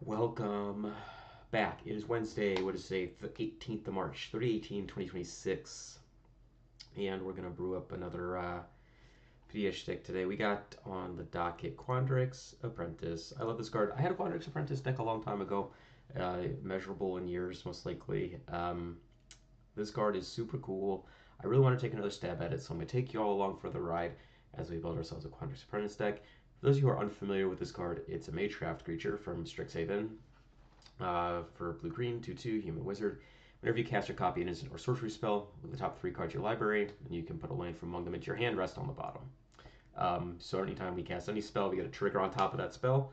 Welcome back. It is Wednesday, what is today, the 18th of March, 2026, and we're going to brew up another PDH stick today. We got on the docket Quandrix Apprentice. I love this card. I had a Quandrix Apprentice deck a long time ago, measurable in years, most likely. This card is super cool. I really want to take another stab at it, so I'm going to take you all along for the ride as we build ourselves a Quandrix Apprentice deck. For those of you who are unfamiliar with this card, it's a Magecraft creature from Strixhaven for blue-green, 2/2, human wizard. Whenever you cast or copy an instant or sorcery spell with the top 3 cards of your library, and you can put a land from among them into your hand, rest on the bottom. So anytime we cast any spell, we get a trigger on top of that spell,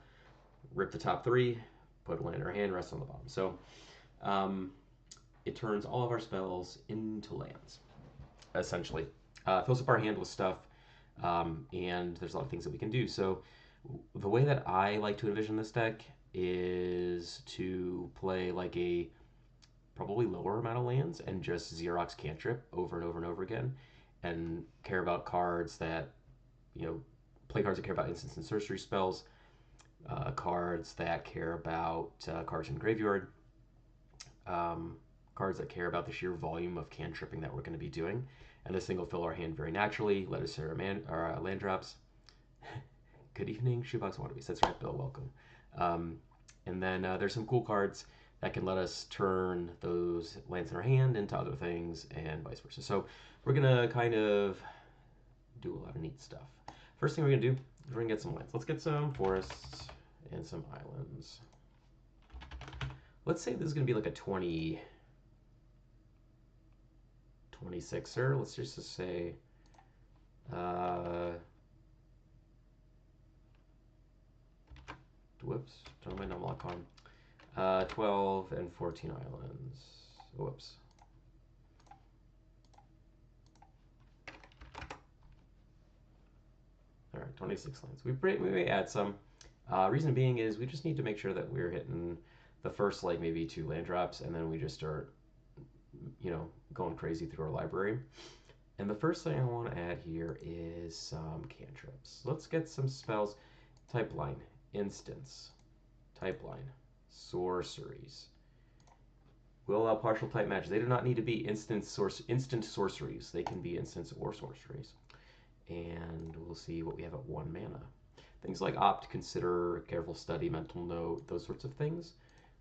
rip the top 3, put a land in our hand, rest on the bottom. So it turns all of our spells into lands, essentially. Fills up our hand with stuff, and there's a lot of things that we can do. So the way that I like to envision this deck is to play like a probably lower amount of lands and just Xerox cantrip over and over and over again, and care about cards that, play cards that care about instants and sorcery spells, cards that care about cards in graveyard, cards that care about the sheer volume of cantripping that we're going to be doing. And this thing will fill our hand very naturally. Let us share land drops. Good evening, Shoebox Wannabes. That's right, Bill. Welcome. And then there's some cool cards that can let us turn those lands in our hand into other things and vice versa. So we're going to kind of do a lot of neat stuff. First thing we're going to do is we're going to get some lands. Let's get some forests and some islands. Let's say this is going to be like a 26er. Let's just say whoops, turn my number lock on. 12 and 14 islands. Whoops. All right, 26 lands. We may add some. Reason being is we just need to make sure that we're hitting the first like maybe 2 land drops, and then we just start, going crazy through our library. And the first thing I want to add here is some cantrips. Let's get some spells. Type line, instants, type line, sorceries. We'll allow partial type matches. They do not need to be instant sorceries. They can be instants or sorceries. And we'll see what we have at 1 mana. Things like opt, consider, careful study, mental note, those sorts of things.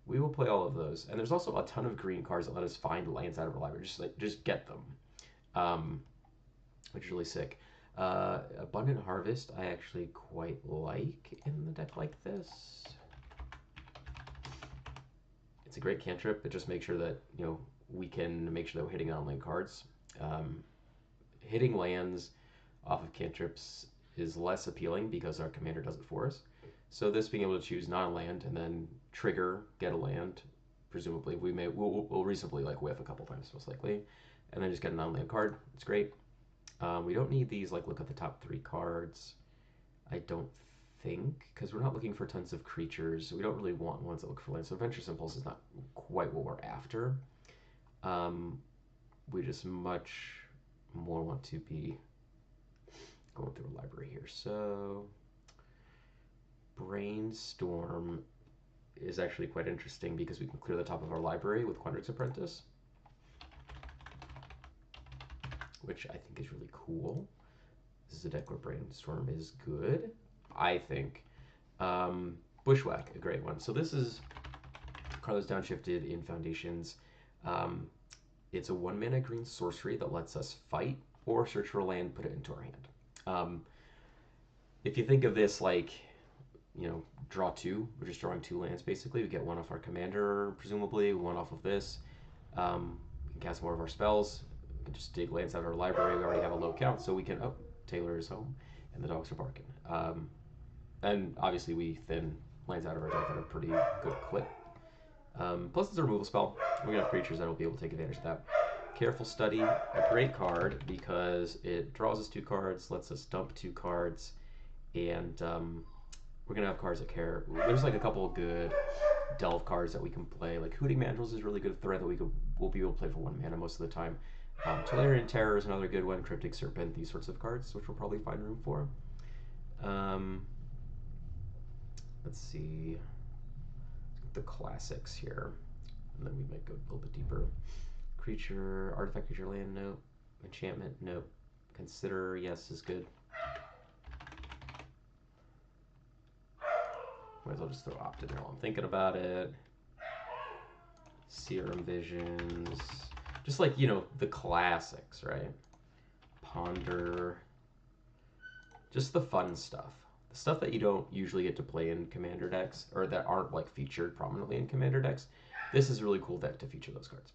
We will play all of those. And there's also a ton of green cards that let us find lands out of our library. Just get them, which is really sick. Abundant Harvest I actually quite like in the deck like this. It's a great cantrip, but just make sure that we can make sure that we're hitting on-land cards. Hitting lands off of cantrips is less appealing because our commander does it for us. So this being able to choose non-land and then trigger, get a land, presumably we'll reasonably whiff a couple times most likely, and then just get a non-land card. It's great. We don't need these look at the top 3 cards, I don't think, because we're not looking for tons of creatures. So we don't really want ones that look for lands. So Adventurous Impulse is not quite what we're after. We just much more want to be going through a library here. So Brainstorm is actually quite interesting because we can clear the top of our library with Quandrix Apprentice, which I think is really cool. This is a deck where Brainstorm is good, I think. Bushwhack, a great one. So this is Carlos downshifted in Foundations. It's a 1 mana green sorcery that lets us fight or search for a land, put it into our hand. If you think of this draw 2, we're just drawing 2 lands basically. We get 1 off our commander, presumably, 1 off of this. We can cast more of our spells. We can just dig lands out of our library. We already have a low count, so we can, Taylor is home, and the dogs are barking. And obviously we thin lands out of our deck at a pretty good clip. Plus it's a removal spell. We have creatures that will be able to take advantage of that. Careful Study, a great card because it draws us 2 cards, lets us dump 2 cards, and we're going to have cards that care. There's a couple of good delve cards that we can play. Hooting Mandrills is a really good threat that we'll be able to play for 1 mana most of the time. Tolarian Terror is another good one. Cryptic Serpent, these sorts of cards, which we'll probably find room for. Um, let's see. The classics here. And then we might go a little bit deeper. Creature, artifact, creature, land, nope. Enchantment, nope. Consider, yes, is good. Might as well just throw Opt in there while I'm thinking about it. Serum Visions. Just like, you know, the classics, right? Ponder. Just the fun stuff. The stuff that you don't usually get to play in Commander decks, or that aren't like featured prominently in Commander decks. This is a really cool deck to feature those cards.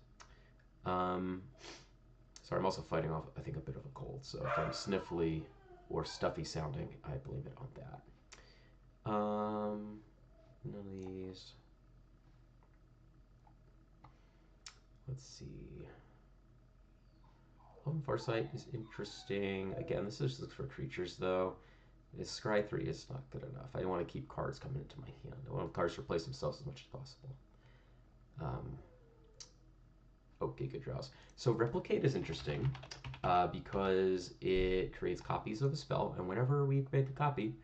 Sorry, I'm also fighting off, I think, a bit of a cold, so if I'm sniffly or stuffy sounding, I blame it on that. None of these. Let's see. Farsight is interesting. Again, this is just for creatures, though. This Scry 3 is not good enough. I don't want to keep cards coming into my hand. I want cards to replace themselves as much as possible. Giga Drowse. So Replicate is interesting because it creates copies of a spell, and whenever we make a copy,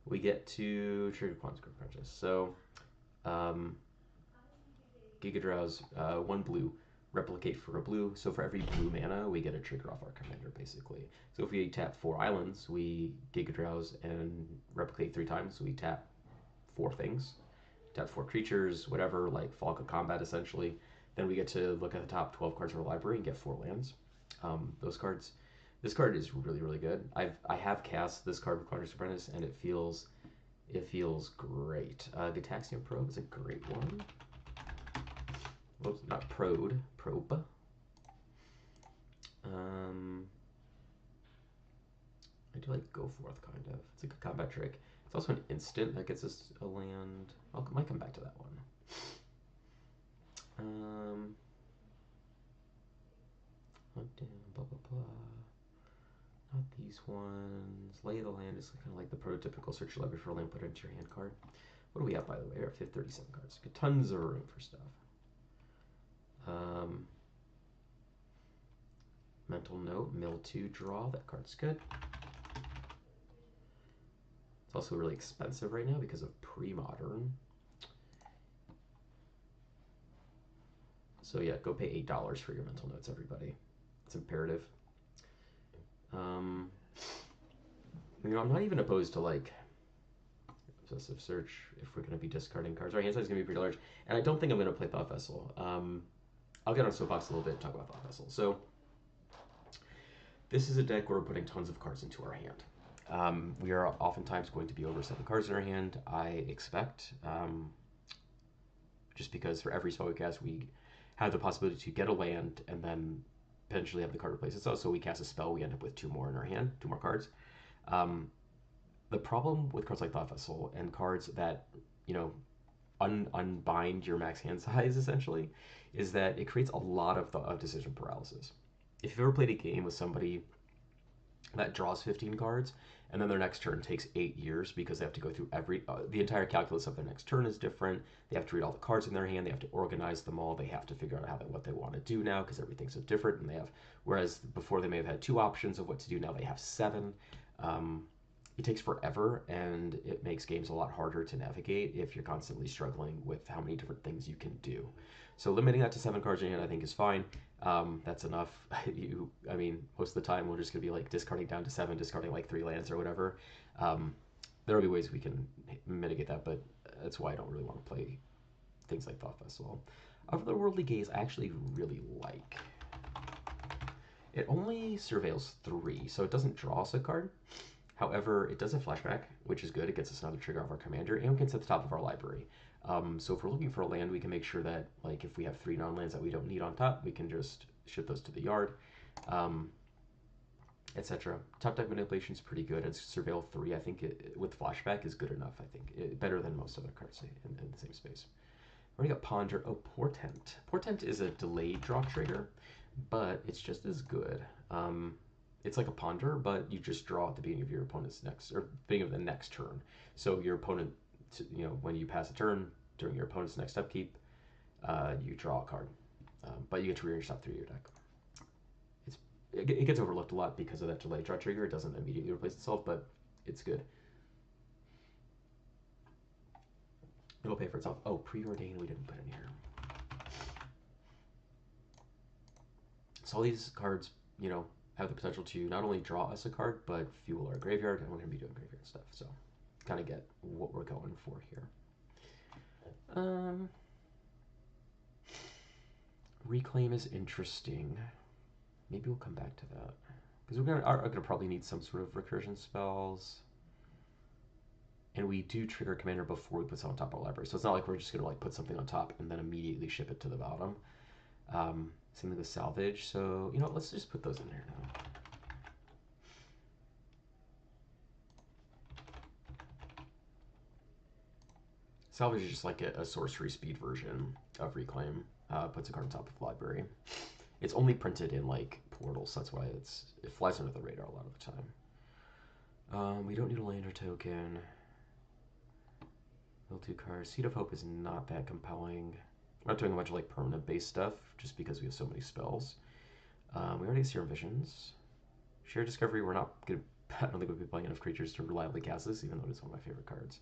we get to trigger Quandrix Apprentice. So Giga Drowse, 1 blue. Replicate for a blue. So for every blue mana, we get a trigger off our commander, basically. So if we tap 4 islands, we Giga Drowse and replicate 3 times. So we tap 4 things, tap 4 creatures, whatever, like Falca Combat, essentially. Then we get to look at the top 12 cards of our library and get 4 lands. Those cards. This card is really, really good. I have cast this card with Quandrix Apprentice, and it feels great. Gitaxian Probe is a great one. Whoops, not Probe. I do like Go Forth, kind of. It's like a combat trick. It's also an instant that gets us a land. I might come back to that one. Blah, blah, blah. Not these ones. Lay of the Land is kind of like the prototypical search your library for a land, put it into your hand card. What do we have, by the way? We have 37 cards. Got tons of room for stuff. Mental Note, Mill 2 draw. That card's good. It's also really expensive right now because of pre-modern. So yeah, go pay $8 for your mental notes, everybody. It's imperative. You know, I'm not even opposed to like obsessive search if we're going to be discarding cards. Our hand size is going to be pretty large, and I don't think I'm going to play Thought Vessel. I'll get on Soapbox a little bit and talk about Thought Vessel. So this is a deck where we're putting tons of cards into our hand. We are oftentimes going to be over 7 cards in our hand, I expect, just because for every spell we cast, we have the possibility to get a land and then potentially have the card replace itself. So we cast a spell, we end up with 2 more in our hand, 2 more cards. The problem with cards like Thought Vessel and cards that, you know, unbind your max hand size, essentially, is that it creates a lot of decision paralysis. If you've ever played a game with somebody that draws 15 cards, and then their next turn takes 8 years because they have to go through the entire calculus of their next turn is different. They have to read all the cards in their hand. They have to organize them all. They have to figure out what they want to do now because everything's so different. And whereas before they may have had 2 options of what to do, now they have 7. It takes forever, and it makes games a lot harder to navigate if you're constantly struggling with how many different things you can do. So limiting that to 7 cards in hand, I think, is fine. That's enough. I mean, most of the time we're just gonna be like discarding down to 7, discarding like 3 lands or whatever. There'll be ways we can mitigate that, but that's why I don't really want to play things like Thought Vessel. Otherworldly Gaze, I actually really like. It only surveils 3, so it doesn't draw us a card. However, it does a flashback, which is good. It gets us another trigger off our commander, and it gets at the top of our library. So if we're looking for a land, we can make sure that, like, if we have 3 non-lands that we don't need on top, we can just ship those to the yard, etc. Top deck manipulation is pretty good. It's Surveil 3, I think, with flashback is good enough, I think. Better than most other cards in the same space. We already got Ponder. Oh, Portent. Portent is a delayed draw trigger, but it's just as good. It's like a Ponder, but you just draw at the beginning of your opponent's beginning of the next turn. So your opponent, you know, when you pass a turn during your opponent's next upkeep, you draw a card, but you get to rearrange top 3 of your deck. It's it gets overlooked a lot because of that delay draw trigger. It doesn't immediately replace itself, but it's good. It'll pay for itself. Oh, preordained we didn't put in here. So all these cards, you know, have the potential to not only draw us a card, but fuel our graveyard, and we're going to be doing graveyard stuff. So kind of get what we're going for here. Reclaim is interesting. Maybe we'll come back to that. Because we're gonna probably need some sort of recursion spells. And we do trigger commander before we put something on top of our library. So it's not like we're just gonna like put something on top and then immediately ship it to the bottom. Same thing with salvage. So, you know, let's just put those in there now. Salvage is just like a sorcery speed version of Reclaim. Puts a card on top of the library. It's only printed in like portals, so that's why it flies under the radar a lot of the time. We don't need a land or token. Mill 2 cards. Seed of Hope is not that compelling. We're not doing a bunch of like permanent based stuff just because we have so many spells. We already have Serum Visions. Shared Discovery, we're not gonna. I don't think we'll be playing enough creatures to reliably cast this, even though it's one of my favorite cards.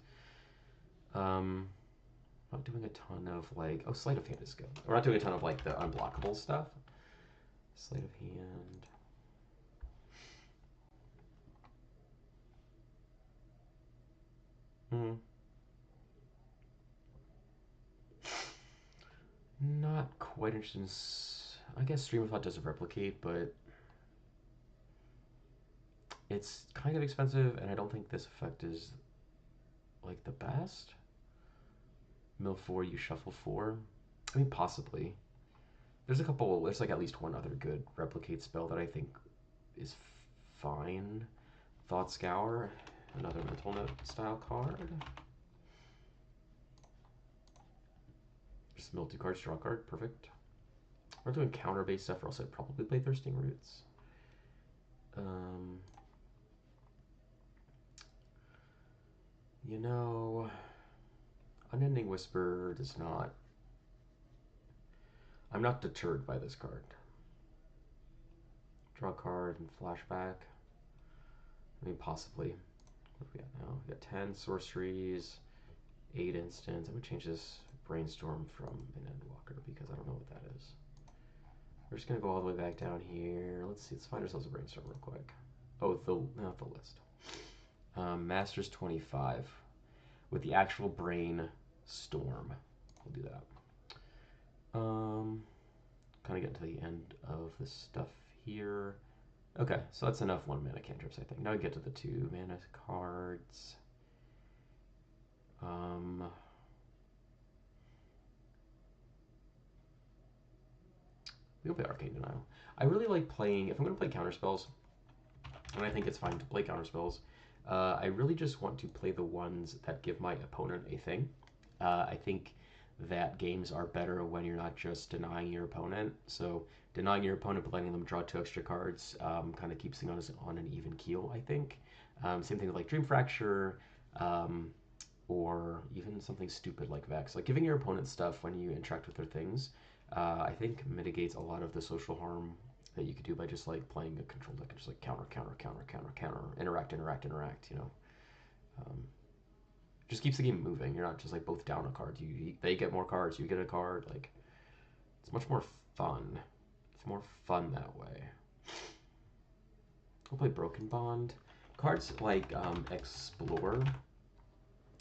Not doing a ton of like, oh, Sleight of Hand is good. We're not doing a ton of like the unblockable stuff. Sleight of Hand. Not quite interested in. I guess Stream of Thought doesn't replicate, but it's kind of expensive, and I don't think this effect is like the best. Mill 4, you shuffle 4. I mean, possibly. There's like at least one other good replicate spell that I think is fine. Thought Scour, another mental note style card. Just mill 2 cards, draw a card, perfect. We're doing counter-based stuff, or else I'd probably play Thirsting Roots. You know, Unending Whisper does not. I'm not deterred by this card. Draw a card and flashback. I mean, possibly. What do we got now? We got 10 sorceries, 8 instants. I'm gonna change this Brainstorm from an Endwalker because I don't know what that is. We're just gonna go all the way back down here. Let's see. Let's find ourselves a Brainstorm real quick. Oh, not the list. Masters 25 with the actual Brainstorm. We'll do that. Kind of get to the end of the stuff here. Okay, so that's enough 1 mana cantrips, I think. Now we get to the 2 mana cards. We'll play Arcane Denial. I really like playing, if I'm going to play counterspells, and I think it's fine to play counterspells, I really just want to play the ones that give my opponent a thing. I think that games are better when you're not just denying your opponent. So denying your opponent but letting them draw 2 extra cards kind of keeps things on an even keel, I think. Same thing with like Dream Fracture, or even something stupid like Vex. Like giving your opponent stuff when you interact with their things, I think mitigates a lot of the social harm that you could do by just like playing a control deck and just like counter, interact, you know. Just keeps the game moving. You're not just like both down a card. They get more cards, you get a card. Like, it's much more fun. It's more fun that way. We'll play Broken Bond. Cards like Explore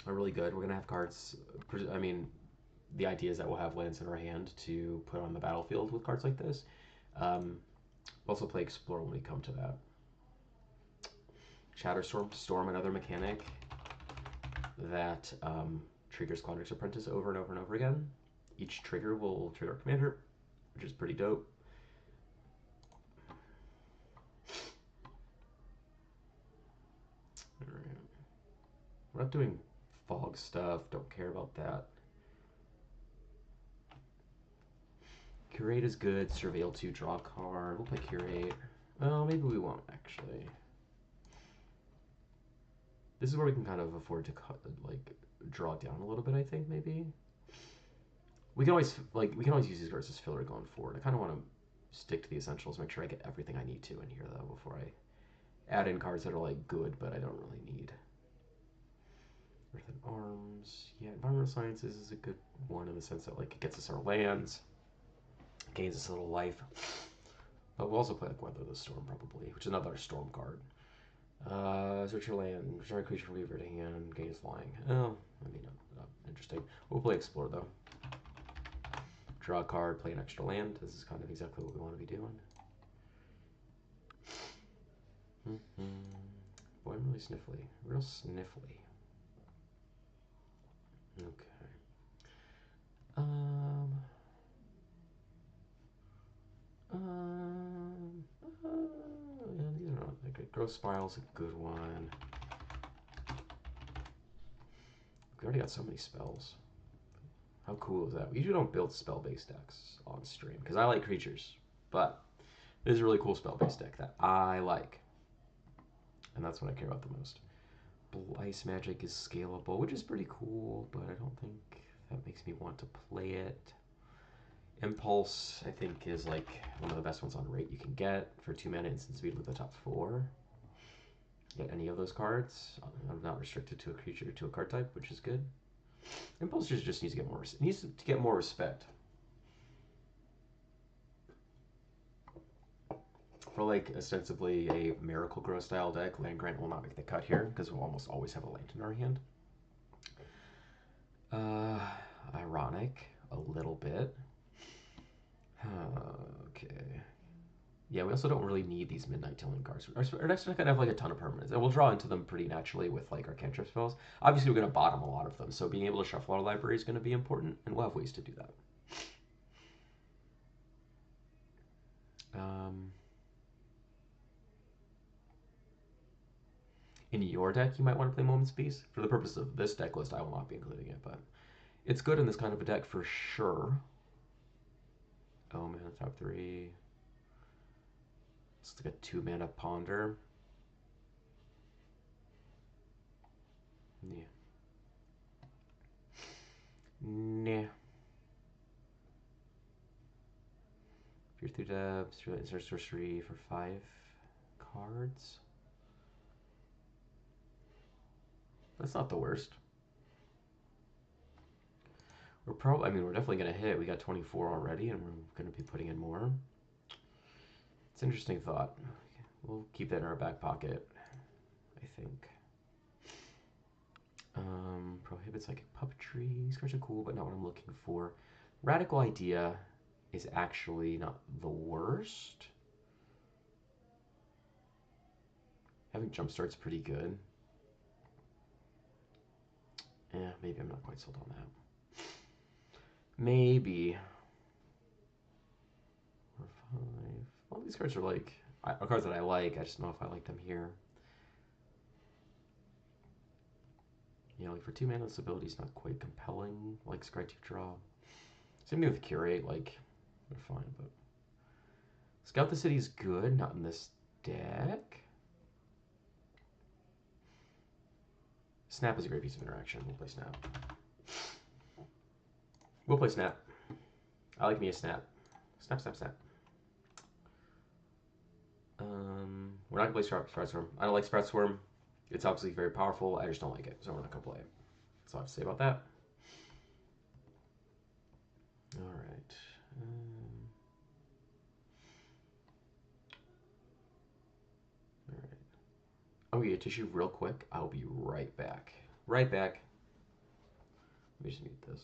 are really good. We're gonna have cards. I mean, the idea is that we'll have lands in our hand to put on the battlefield with cards like this. We'll also play Explore when we come to that. Storm, another mechanic that triggers Quandrix Apprentice over and over and over again. Each trigger will trigger a commander, which is pretty dope. All right. We're not doing fog stuff. Don't care about that. Curate is good. Surveil 2, draw a card. We'll play Curate. Well, maybe we won't, actually. This is where we can kind of afford to draw down a little bit, I think, maybe. We can always use these cards as filler going forward. I kind of want to stick to the essentials. Make sure I get everything I need to in here, though, before I add in cards that are, like, good, but I don't really need. Earthen Arms. Yeah, Environmental Sciences is a good one in the sense that, like, it gets us our lands, gains us a little life. But we'll also play, like, Weather the Storm, probably, which is another storm card. Search your land. Destroy a creature from your hand. Gains flying. Oh, I mean, not interesting. We'll play Explore, though. Draw a card, play an extra land. This is kind of exactly what we want to be doing. Boy, I'm really sniffly. Real sniffly. Okay. Yeah, these are not that good. Growth Spiral's a good one. We already got so many spells. How cool is that? We usually don't build spell-based decks on stream because I like creatures, but this is a really cool spell-based deck that I like, and that's what I care about the most. Ice Magic is scalable, which is pretty cool, but I don't think that makes me want to play it. Impulse, I think, is like one of the best ones on rate you can get for 2 mana instant speed with the top 4. Get any of those cards. I'm not restricted to a creature, to a card type, which is good. Impulse just needs to get more respect. For like ostensibly a Miracle Grow style deck, Land Grant will not make the cut here because we'll almost always have a land in our hand. Ironic, a little bit. Okay. Yeah, we also don't really need these Midnight Tilling cards. Our deck's not going to have like a ton of permanents, and we'll draw into them pretty naturally with like our cantrip spells. Obviously, we're going to bottom a lot of them, so being able to shuffle our library is going to be important, and we'll have ways to do that. In your deck, you might want to play Moment's Peace. For the purpose of this deck list, I will not be including it, but it's good in this kind of a deck for sure. Oh man, top 3. It's like a 2-mana Ponder. Yeah. Nah. Peer through depths, insert sorcery for 5 cards. That's not the worst. We're definitely going to hit. We got 24 already, and we're going to be putting in more. It's an interesting thought. We'll keep that in our back pocket, I think. Prohibits psychic puppetry. These cards are cool, but not what I'm looking for. Radical Idea is actually not the worst. Having Jumpstart's pretty good. Yeah, maybe I'm not quite sold on that. Maybe. 4, 5. All these cards are like cards that I like. I just don't know if I like them here. Yeah, like for 2 mana, this ability is not quite compelling. Like Scry 2 draw. Same thing with Curate. Like they're fine, but Scout the City is good. Not in this deck. Snap is a great piece of interaction. We'll play Snap. We'll play Snap. I like me a Snap. Snap, Snap, Snap. We're not going to play Sprout Swarm. I don't like Sprout Swarm. It's obviously very powerful. I just don't like it, so we're not going to play it. That's all I have to say about that. All right. All right. I'm going to get a tissue real quick. I'll be right back. Right back. Let me just mute this.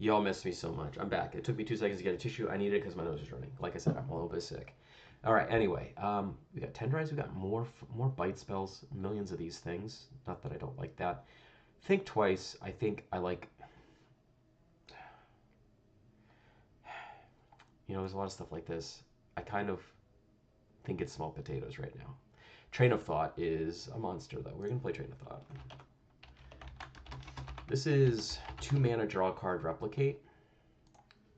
Y'all missed me so much. I'm back. It took me 2 seconds to get a tissue. I need it because my nose is running. Like I said, I'm a little bit sick. All right. Anyway, we got Tenderize. We got more bite spells. Millions of these things. Not that I don't like that. Think Twice. I think I like. You know, there's a lot of stuff like this. I kind of think it's small potatoes right now. Train of Thought is a monster, though. We're going to play Train of Thought. This is 2 mana, draw a card, replicate.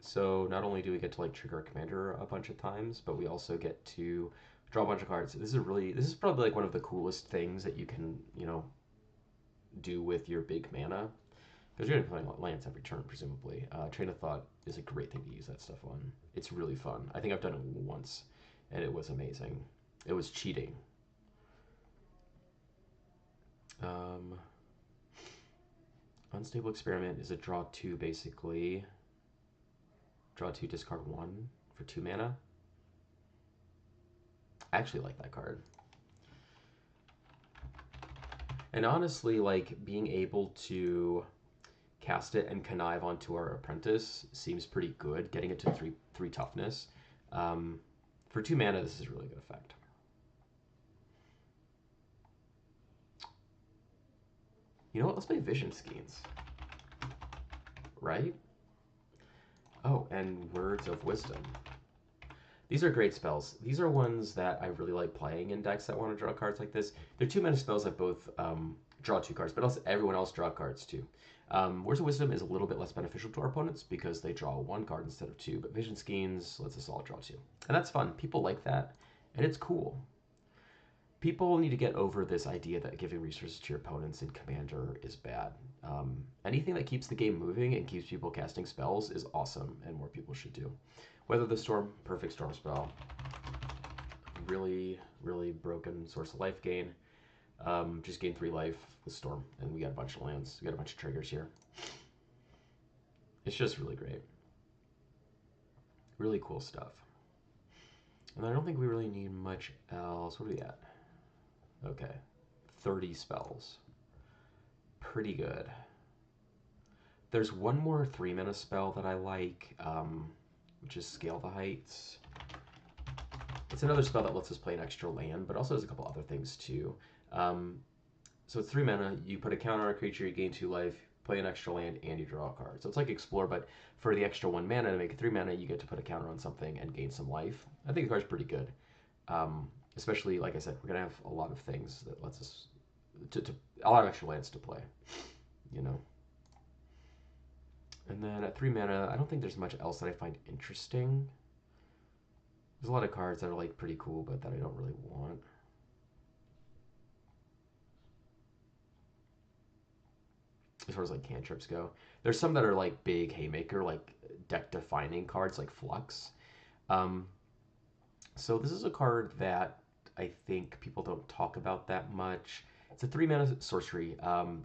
So not only do we get to like trigger a commander a bunch of times, but we also get to draw a bunch of cards. This is probably like one of the coolest things that you can, you know, do with your big mana. Because you're going to be playing lands every turn, presumably. Train of Thought is a great thing to use that stuff on. It's really fun. I think I've done it once, and it was amazing. It was cheating. Unstable Experiment is a draw 2, basically. Draw 2, discard 1 for 2 mana. I actually like that card. And honestly, like, being able to cast it and connive onto our Apprentice seems pretty good. Getting it to 3 toughness. For 2 mana, this is a really good effect. You know what? Let's play Vision Skeins. Right? Oh, and Words of Wisdom. These are great spells. These are ones that I really like playing in decks that want to draw cards like this. They're 2 mana spells that both draw 2 cards, but also everyone else draw cards too. Words of Wisdom is a little bit less beneficial to our opponents because they draw 1 card instead of 2, but Vision Skeins lets us all draw 2. And that's fun. People like that, and it's cool. People need to get over this idea that giving resources to your opponents in Commander is bad. Anything that keeps the game moving and keeps people casting spells is awesome, and more people should do. Weather the Storm, perfect storm spell. Really, really broken source of life gain. Just gain 3 life with Storm, and we got a bunch of lands. We got a bunch of triggers here. It's just really great. Really cool stuff. And I don't think we really need much else. What are we at? Okay, 30 spells. Pretty good. There's one more 3 mana spell that I like, which is Scale the Heights. It's another spell that lets us play an extra land, but also does a couple other things too. So it's 3 mana, you put a counter on a creature, you gain 2 life, play an extra land, and you draw a card. So it's like Explore, but for the extra 1 mana to make it 3 mana, you get to put a counter on something and gain some life. I think the card's pretty good. Especially, like I said, we're going to have a lot of things that lets us, a lot of extra lands to play, you know. And then at 3 mana, I don't think there's much else that I find interesting. There's a lot of cards that are like pretty cool, but that I don't really want. As far as like cantrips go, there's some that are like big haymaker, like deck defining cards like Flux. So this is a card that I think people don't talk about that much. It's a 3 mana sorcery.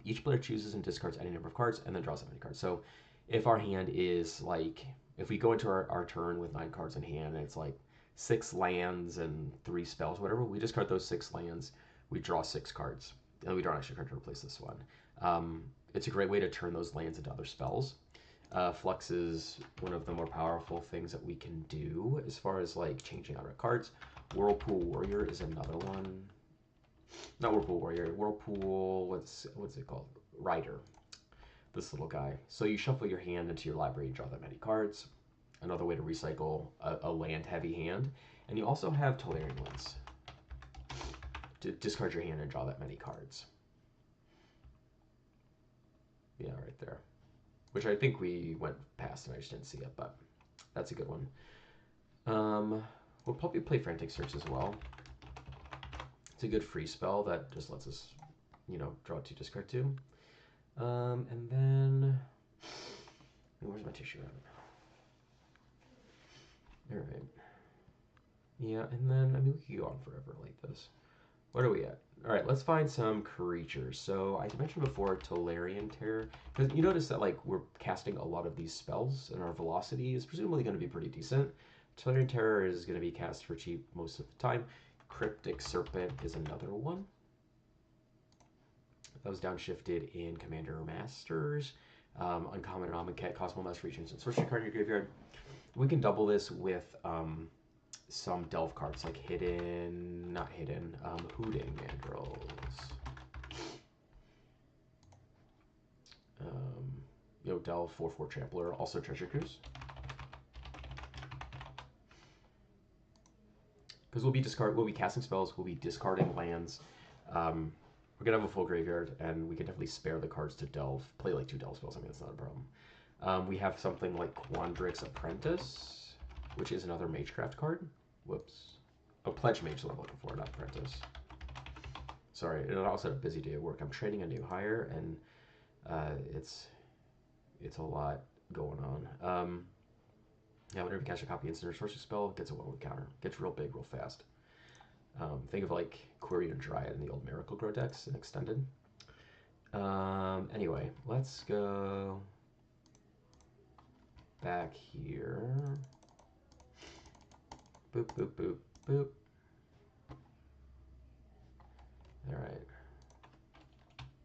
Each player chooses and discards any number of cards and then draws that many cards. So if our hand is like, if we go into our turn with 9 cards in hand and it's like 6 lands and 3 spells, whatever, we discard those 6 lands, we draw 6 cards, and we draw an extra card to replace this one. It's a great way to turn those lands into other spells. Flux is one of the more powerful things that we can do as far as like changing out our cards. Whirlpool Warrior is another one. Not Whirlpool Warrior, Whirlpool, what's it called? Rider. This little guy. So you shuffle your hand into your library and draw that many cards. Another way to recycle a land-heavy hand. And you also have Tolarian Winds to discard your hand and draw that many cards. Yeah, right there. Which I think we went past and I just didn't see it, but that's a good one. We'll probably play Frantic Search as well. It's a good free spell that just lets us, you know, draw 2, discard 2. And then, where's my tissue at? All right. Yeah, and then, I mean, we could go on forever like this. What are we at? All right, let's find some creatures. So I mentioned before Tolarian Terror, because you notice that like we're casting a lot of these spells, and our velocity is presumably going to be pretty decent. Tolarian Terror is going to be cast for cheap most of the time. Cryptic Serpent is another one. That was downshifted in Commander Masters. Uncommon and Amonkhet cost 1 less for each instant sorcery card in your graveyard. We can double this with some delve cards like Hooting Mandrills. You know, delve 4/4 Trampler, also Treasure Cruise. because we'll be casting spells, we'll be discarding lands. We're gonna have a full graveyard, and we can definitely spare the cards to delve. Play like 2 delve spells. I mean, that's not a problem. We have something like Quandrix Apprentice, which is another Magecraft card. Whoops. Oh, Pledge Mage is what I'm looking for, not Apprentice. Sorry, it also had a busy day at work. I'm training a new hire, and it's a lot going on. Yeah, whenever you cast a copy instant or sorcery spell, it gets a 1/1 counter. Gets real big, real fast. Think of like Query or Dryad in the old Miracle Grow decks and Extended. Anyway, let's go back here. Boop, boop, boop, boop. Alright.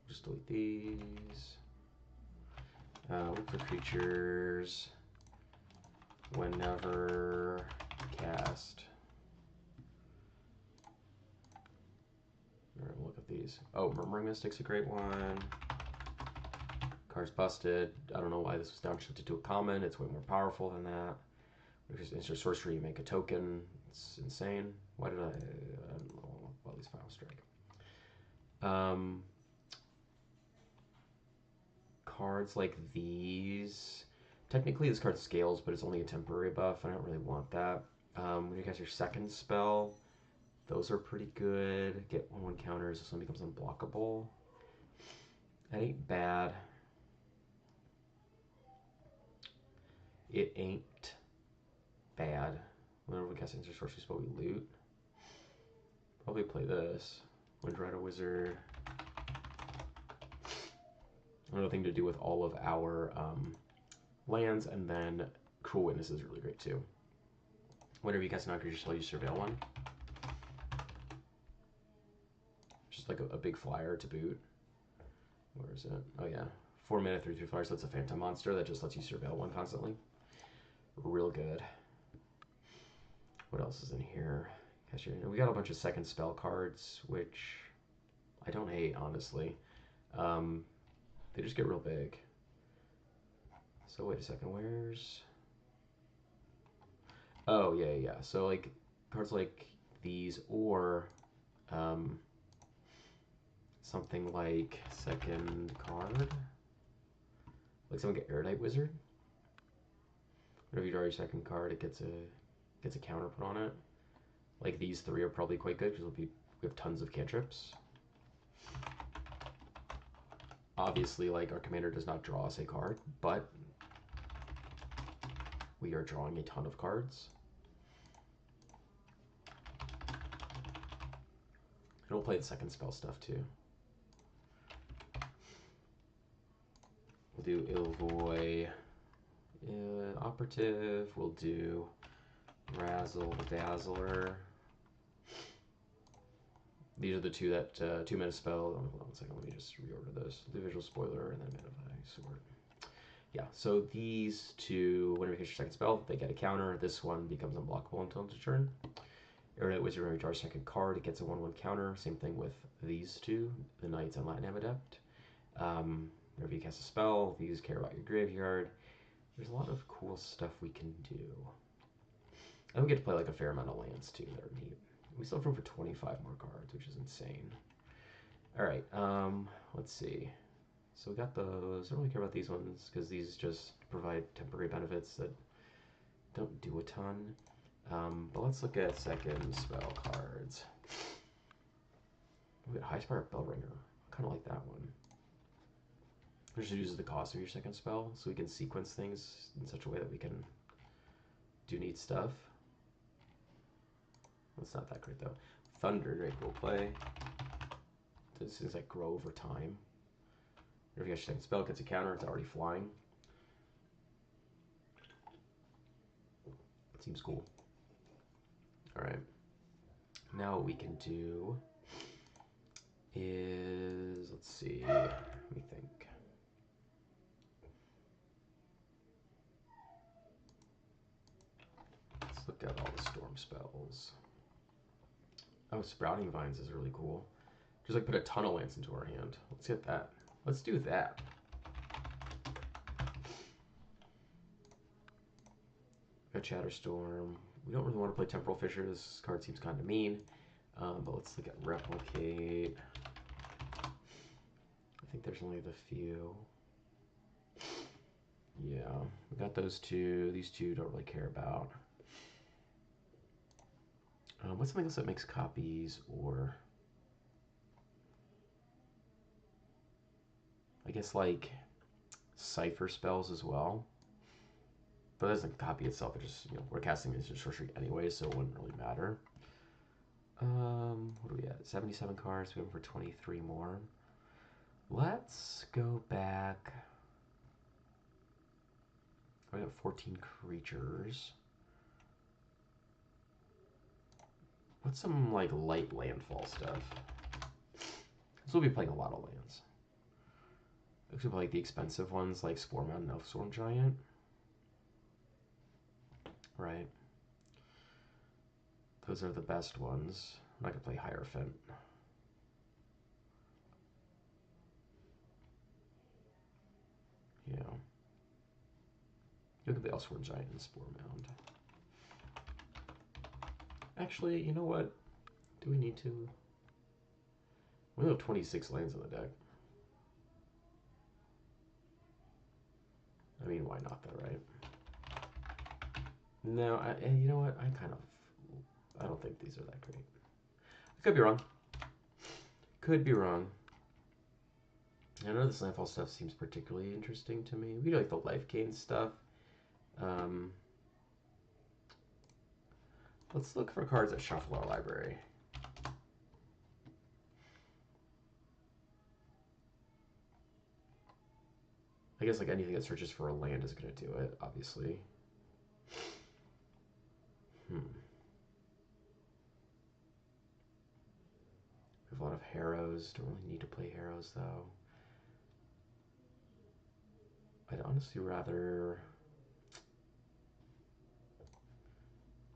Just delete these. Look for creatures whenever cast. Alright, we'll look at these. Oh, Murmuring Mystic's a great one. Card's busted. I don't know why this was downshifted to a common. It's way more powerful than that. Instant sorcery, you make a token. It's insane. Why did I don't know about these Final Strike. Cards like these. Technically, this card scales, but it's only a temporary buff. I don't really want that. When you cast your second spell, those are pretty good. Get 1/1 counters. This one becomes unblockable. That ain't bad. It ain't bad. Whenever we cast instant sorcery spell, we loot. Probably play this. Windrider Wizard. Another thing to do with all of our lands, and then Cruel Witness is really great too. Whenever you cast a non-creature spell, you surveil one. Just like a big flyer to boot. Where is it? Oh yeah. 4 mana, 3/3 flyer, so that's a phantom monster that just lets you surveil one constantly. Real good. What else is in here? We got a bunch of second spell cards, which I don't hate, honestly. They just get real big. So wait a second, where's... Oh, yeah. So like cards like these, or something like second card. Like something like Erudite Wizard. Whenever you draw your second card, it gets a counter put on it. Like these 3 are probably quite good because we have tons of cantrips. Obviously, like, our commander does not draw us a card, but we are drawing a ton of cards. And we'll play the second spell stuff too. We'll do Ilvoy Operative. We'll do Razzle Dazzler. These are the 2 that 2 mana spell. Hold on 1 second, let me just reorder those. The Visual Spoiler and then Manify Sword. Yeah, so these 2, whenever you cast your second spell, they get a counter. This one becomes unblockable until its turn. Erudite Wizard, whenever you draw your second card, it gets a 1/1 counter. Same thing with these 2, the Knights and Latinam Adept. Whenever you cast a spell, these care about your graveyard. There's a lot of cool stuff we can do. And we get to play like a fair amount of lands too that are neat. We still have room for 25 more cards, which is insane. Alright, let's see. So we got those. I don't really care about these ones, because these just provide temporary benefits that don't do a ton. But let's look at second spell cards. We got High Spire Bellringer. I kind of like that one. It just uses the cost of your second spell, so we can sequence things in such a way that we can do neat stuff. It's not that great though. Thunder Drake will play. This things like grow over time. If you get a second spell, it gets a counter, it's already flying. Seems cool. Alright. Now what we can do is, let's see, let me think. Let's look at all the storm spells. Oh, Sprouting Vines is really cool. Just like put a ton of lands into our hand. Let's get that. Let's do that. A Chatterstorm. We don't really want to play Temporal Fissure. This card seems kind of mean. But let's look at Replicate. I think there's only the few. Yeah, we got those two. These two don't really care about. What's something else that makes copies, or I guess like cipher spells as well. But it doesn't copy itself. It just, we're casting instant sorcery anyway, so it wouldn't really matter. What are we at? 77 cards. We have for 23 more. Let's go back. I got 14 creatures. What's some like light landfall stuff? So we'll be playing a lot of lands. Except like the expensive ones like Spore Mound and Elfstorm Giant. Right. Those are the best ones. I'm not gonna play Hierophant. Yeah. Look at the Elfstorm Giant and Spore Mound. Actually, you know what? Do we need to? We have 26 lands on the deck. I mean, why not though, right? No, and you know what? I don't think these are that great. I could be wrong. Could be wrong. I know this landfall stuff seems particularly interesting to me. We do like the life gain stuff. Let's look for cards that shuffle our library. I guess like anything that searches for a land is going to do it, obviously. We have a lot of Harrows. Don't really need to play Harrows though. I'd honestly rather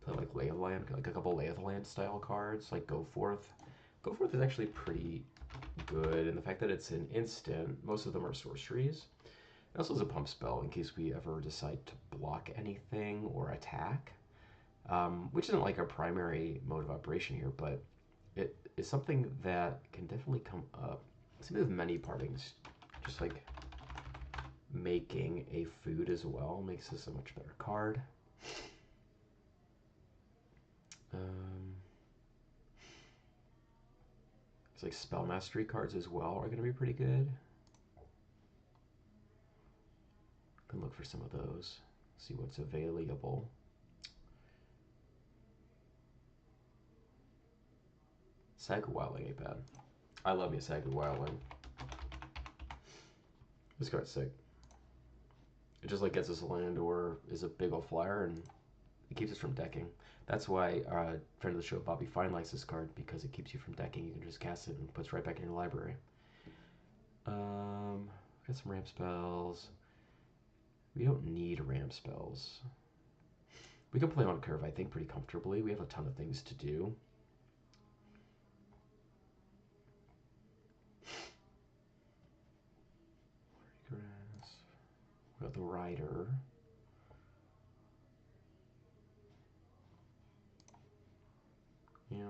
play like Lay of the Land, like a couple Lay of the Land style cards, like Go Forth. Go Forth is actually pretty good, and the fact that it's an instant, most of them are sorceries. It also has a pump spell in case we ever decide to block anything or attack, which isn't like our primary mode of operation here, but it is something that can definitely come up. Same with many partings, just like making a food as well makes this a much better card. It's like spell mastery cards as well are going to be pretty good. Can look for some of those, see what's available. Saga Wildling ain't bad. I love me a Saga Wildling. This card's sick. It just like gets us a land or is a big old flyer, and it keeps us from decking. That's why friend of the show Bobby Fine likes this card, because it keeps you from decking. You can just cast it and it puts right back in your library. Got some ramp spells. We don't need ramp spells. We can play on curve, I think, pretty comfortably. We have a ton of things to do. Grass. We got the Rider. Yeah.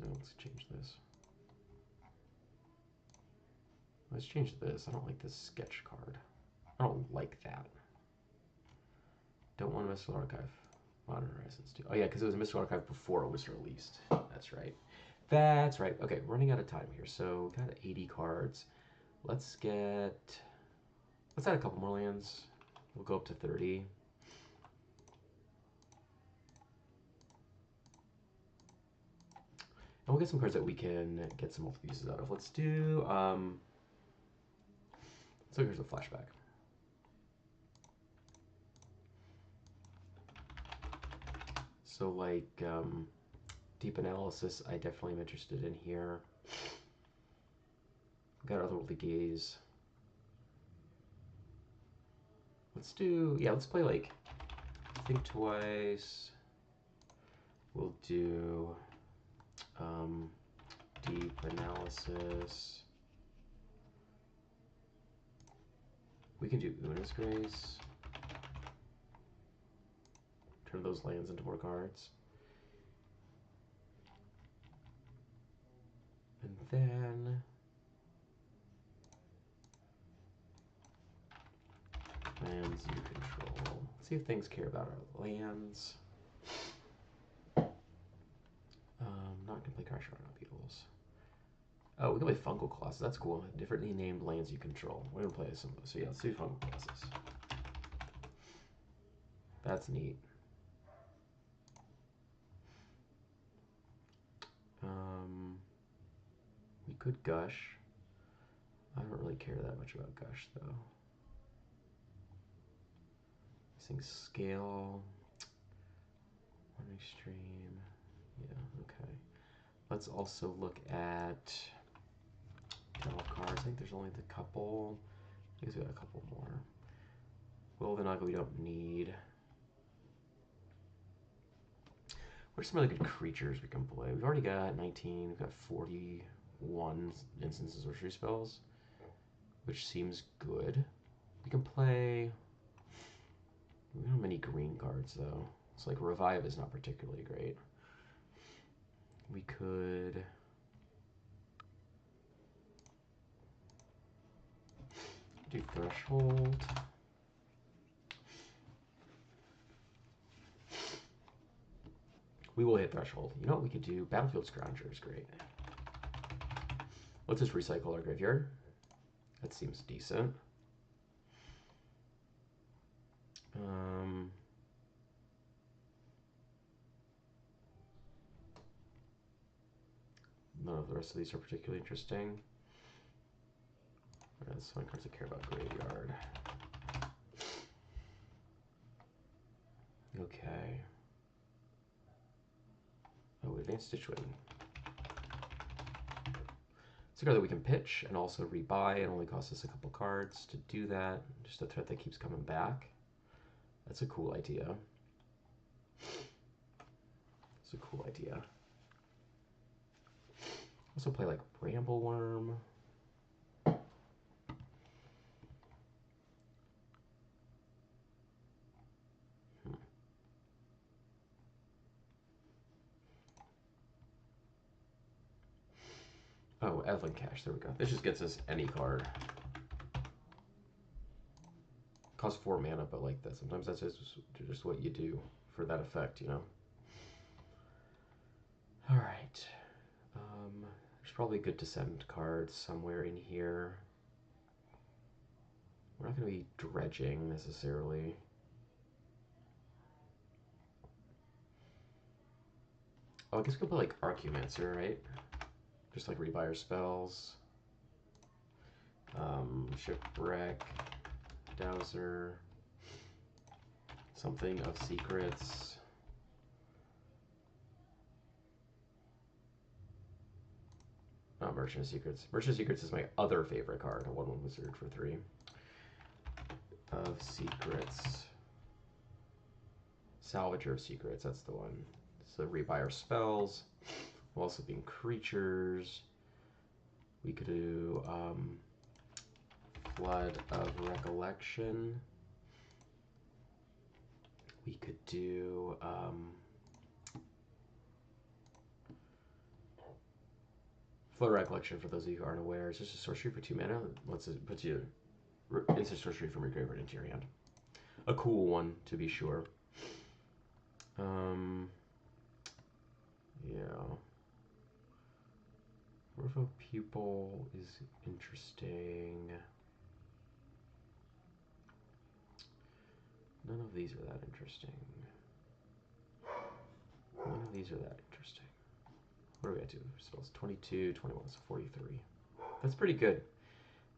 Oh, let's change this. Let's change this. I don't like this sketch card. I don't like that. Don't want a Mystical Archive. Modern Horizons 2. Oh yeah, because it was a Mystical Archive before it was released. That's right. That's right. Okay, running out of time here. So got 80 cards. Let's add a couple more lands. We'll go up to 30. And we'll get some cards that we can get some multiple uses out of. Let's do so here's a flashback. So like deep analysis, I definitely am interested in here. Got Otherworldly Gaze. Let's play like Think Twice. We'll do deep analysis. We can do Una's Grace. Turn those lands into more cards. And then lands you control. Let's see if things care about our lands. Not gonna play Crash Around Beetles. Oh, we can play Fungal Colossus. That's cool. Differently named lands you control. We're gonna play some of those. So yeah, let's do Fungal Colossus. That's neat. We could Gush. I don't really care that much about Gush though. These things scale. One extreme. Yeah, okay. Let's also look at draw cards. I think there's only the couple. I guess we got a couple more. Will the Naga we don't need. What are some other good creatures we can play? We've already got 19, we've got 41 instances of sorcery spells, which seems good. We can play. We don't have many green cards though. It's like Revive is not particularly great. We could do Threshold. We will hit Threshold. You know what we could do? Battlefield Scrounger is great. Let's just recycle our graveyard. That seems decent. None of the rest of these are particularly interesting. Let's find cards that care about graveyard. Okay. Oh, Advanced Stitchwing. It's a card that we can pitch and also rebuy. It only costs us a couple cards to do that. Just a threat that keeps coming back. That's a cool idea. It's a cool idea. Also play like Brambleworm. Oh, Evelyn Cash, there we go. This just gets us any card. Costs 4 mana, but like that, sometimes that's just what you do for that effect, you know? Alright. There's probably good Descent cards somewhere in here. We're not going to be dredging, necessarily. Oh, I guess we could play like Arcumancer, right? Just like rebuy spells. Shipwreck, Dowser, something of secrets. Not Merchant of Secrets. Merchant of Secrets is my other favorite card. A 1/1 wizard for 3. Of Secrets. Salvager of Secrets, that's the one. So rebuy spells. We'll also be creatures. We could do Flood of Recollection. We could do Flood of Recollection, for those of you who aren't aware. It's just a sorcery for 2 mana. Let's put you instant sorcery from your graveyard into your hand. A cool one, to be sure. Yeah. Orpho Pupil is interesting. None of these are that interesting. None of these are that interesting. What do we got to do? Spells 22, 21, so 43. That's pretty good.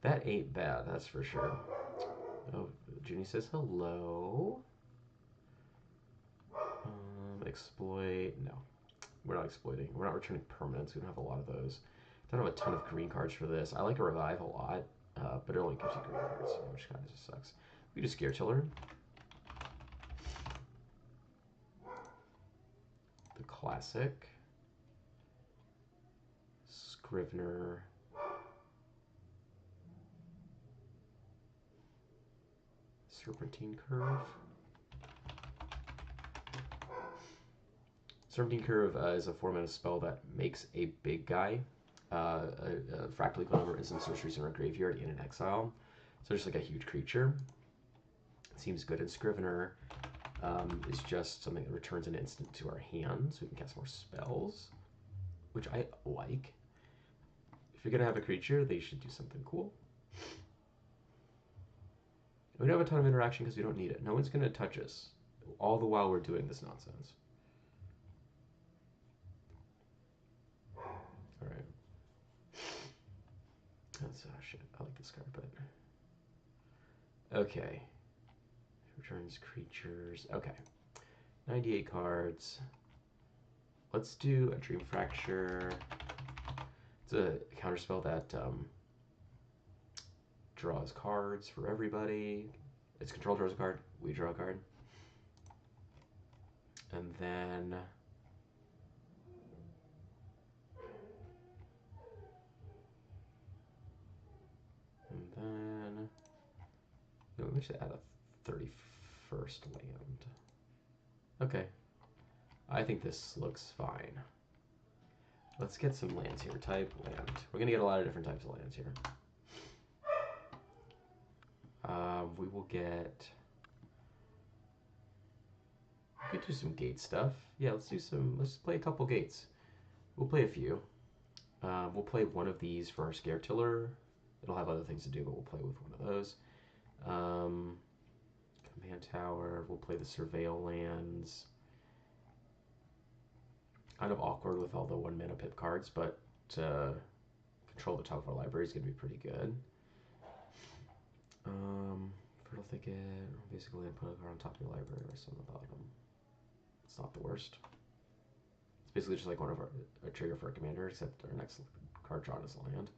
That ain't bad, that's for sure. Oh, Junie says hello. Exploit. No, we're not exploiting. We're not returning permanents. We don't have a lot of those. Don't have a ton of green cards for this. I like a Revive a lot, but it only gives you green cards, which kind of just sucks. We do Scare Tiller. The classic. Scrivener. Serpentine Curve. Serpentine Curve is a 4-mana spell that makes a big guy. A fractal equivalent is in Sorcery Center graveyard in an exile. So just like a huge creature. It seems good. And Scrivener is just something that returns an instant to our hand, so we can cast more spells, which I like. If you're going to have a creature, they should do something cool. We don't have a ton of interaction because we don't need it. No one's going to touch us, all the while we're doing this nonsense. Alright. That's shit. I like this card, but... Okay. Returns creatures. Okay. 98 cards. Let's do a Dream Fracture. It's a counterspell that draws cards for everybody. Its control draws a card. We draw a card. And then... No, we should add a 31st land. Okay. I think this looks fine. Let's get some lands here. Type land. We're going to get a lot of different types of lands here. We will get... We could do some gate stuff. Yeah, let's play a couple gates. We'll play a few. We'll play one of these for our Scare Tiller. It'll have other things to do, but we'll play with one of those. Command Tower. We'll play the Surveil lands. Kind of awkward with all the 1-mana pip cards, but control the top of our library is going to be pretty good. Fertile Thicket. Basically, put a card on top of your library or on the bottom. It's not the worst. It's basically just like a trigger for a commander, except our next card drawn is a land.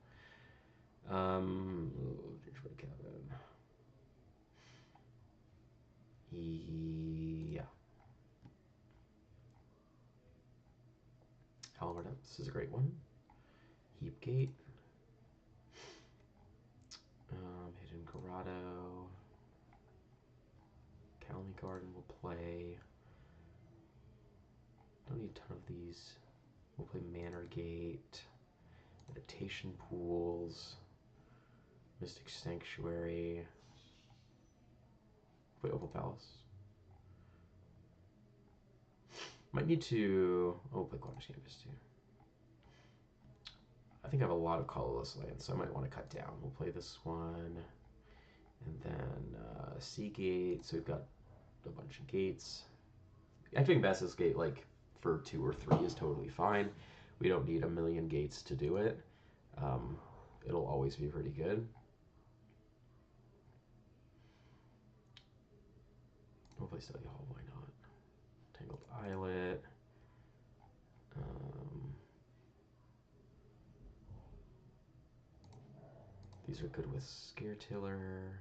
Gingerbread Cabin. Yeah. Halberd, this is a great one. Heapgate. Hidden Grotto. Calamy Garden will play. Don't need a ton of these. We'll play Manor Gate. Meditation Pools. Mystic Sanctuary. Play Opal Palace. Might need to... Oh, play Quandrix Apprentice too. I think I have a lot of colorless lands, so I might want to cut down. We'll play this one. And then Seagate. So we've got a bunch of gates. Activating Basilisk Gate, like, for 2 or 3 is totally fine. We don't need a million gates to do it. It'll always be pretty good. We'll play Study Hall, why not? Tangled Islet. These are good with Scare Tiller.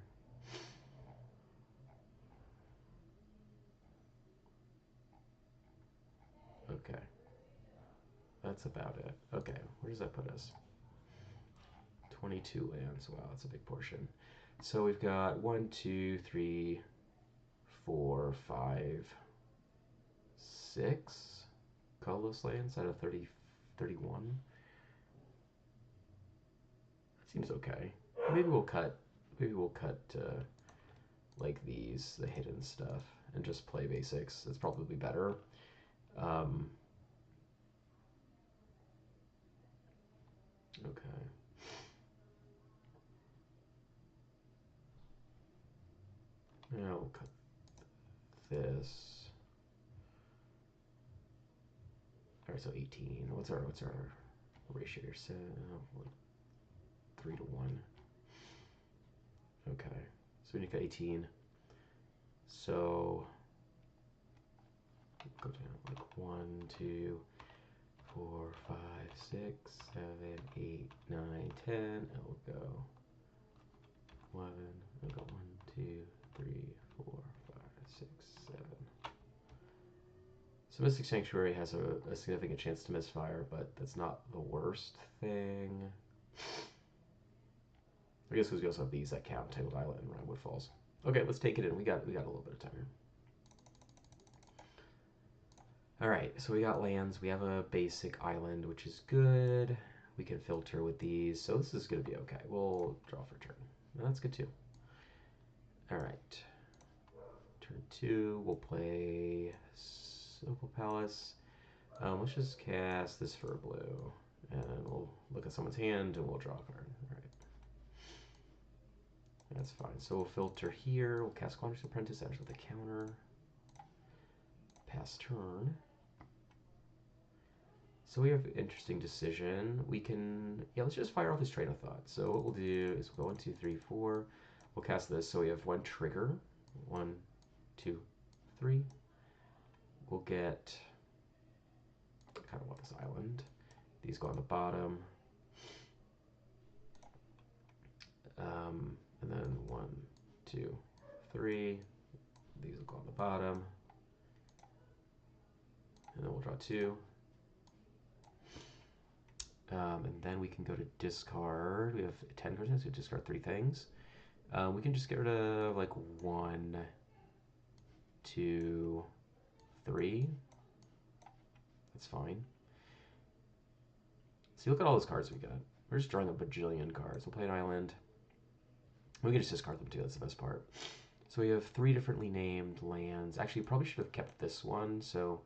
Okay. That's about it. Okay, where does that put us? 22 lands. Wow, that's a big portion. So we've got 1, 2, 3, 4, 5, 6 colorless lands out of 31. That seems okay. Maybe we'll cut like these, the hidden stuff, and just play basics. That's probably better. Okay. Now we'll cut this. All right, so 18. What's our ratio here? So 3 to 1. Okay, so we need to cut 18. So go down like 1, 2, 4, 5, 6, 7, 8, 9, 10. And we'll go 11. We'll go 1, 2, 3, 4, 5, 6, 7. So Mystic Sanctuary has a significant chance to misfire, but that's not the worst thing. I guess because we also have these that count, Tangled Islet and Roundwood Falls. Okay, let's take it in. We got a little bit of time here. Alright, so we got lands. We have a basic island, which is good. We can filter with these, so this is going to be okay. We'll draw for turn. That's good too. Alright. Turn 2, we'll play Opal Palace. Let's just cast this for a blue. And we'll look at someone's hand and we'll draw a card. Alright. That's fine. So we'll filter here. We'll cast Quandrix Apprentice, enter with a counter. Pass turn. So we have an interesting decision. We can, yeah, let's just fire off his train of thought. So what we'll do is we'll go 1, 2, 3, 4. We'll cast this. So we have one trigger. 1, 2, 3. We'll get, I kind of want this island. These go on the bottom. And then 1, 2, 3. These will go on the bottom. And then we'll draw 2. And then we can go to discard. We have 10 cards, so we discard 3 things. We can just get rid of like 1, 2, 3. That's fine. See, look at all those cards we got. We're just drawing a bajillion cards. We'll play an island. We can just discard them too, that's the best part. So we have 3 differently named lands. Actually, probably should have kept this one, so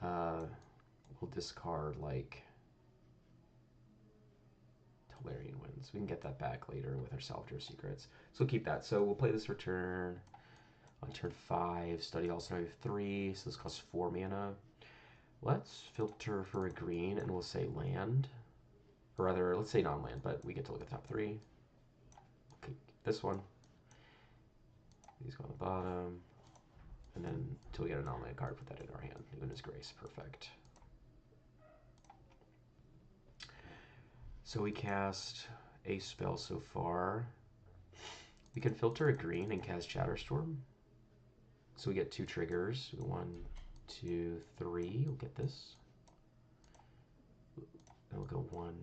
we'll discard like Tolarian Winds. We can get that back later with our Salvager Secrets. So we'll keep that. So we'll play this return on turn 5. Study also now we have 3, so this costs 4 mana. Let's filter for a green and we'll say land. Or rather, let's say non-land, but we get to look at the top 3. Okay, this one. These go on the bottom. And then until we get a non-land card, put that in our hand. Luna's Grace, perfect. So we cast a spell so far. We can filter a green and cast Shatterstorm. So we get 2 triggers. 1, 2, 3. We'll get this. Then we'll go 1,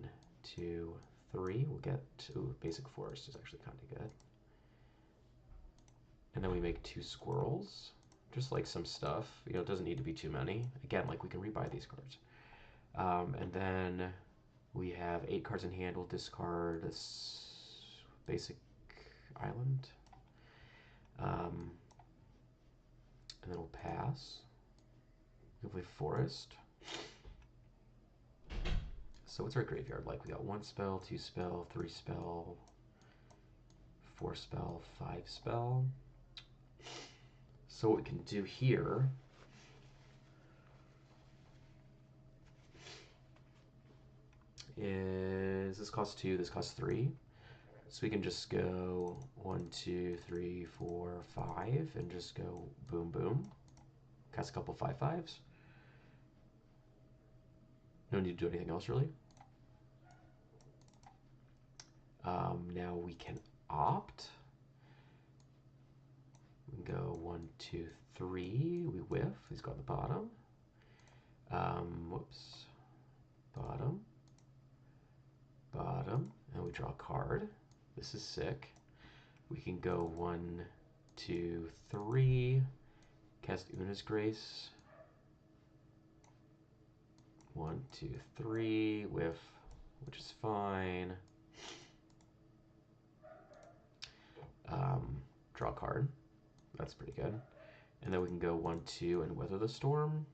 2, 3. We'll get, ooh, Basic Forest is actually kind of good. And then we make 2 squirrels. Just like some stuff. You know, it doesn't need to be too many. Again, like we can rebuy these cards. And then we have 8 cards in hand. We'll discard this basic island. And then we'll pass. We'll play forest. So what's our graveyard like? We got 1 spell, 2 spell, 3 spell, 4 spell, 5 spell. So what we can do here is this costs 2, this costs 3. So we can just go 1, 2, 3, 4, 5 and just go boom, boom. Cast a couple 5/5s. No need to do anything else really. Now we can opt. We can go 1, 2, 3. We whiff. He's got the bottom. Whoops. Bottom. Bottom. And we draw a card. This is sick. We can go 1, 2, 3. Cast Una's Grace. 1, 2, 3. Whiff, which is fine. Draw a card. That's pretty good. And then we can go 1, 2, and Weather the Storm.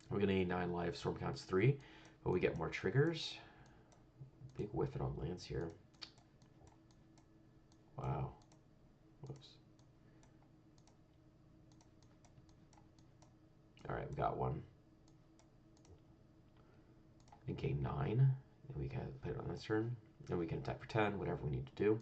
We're going to need 9 life. Storm counts 3, but we get more triggers. Big whiff it on lands here. Wow. Whoops. All right, we got one. And gain 9. And we can put it on this turn. And we can attack for 10, whatever we need to do.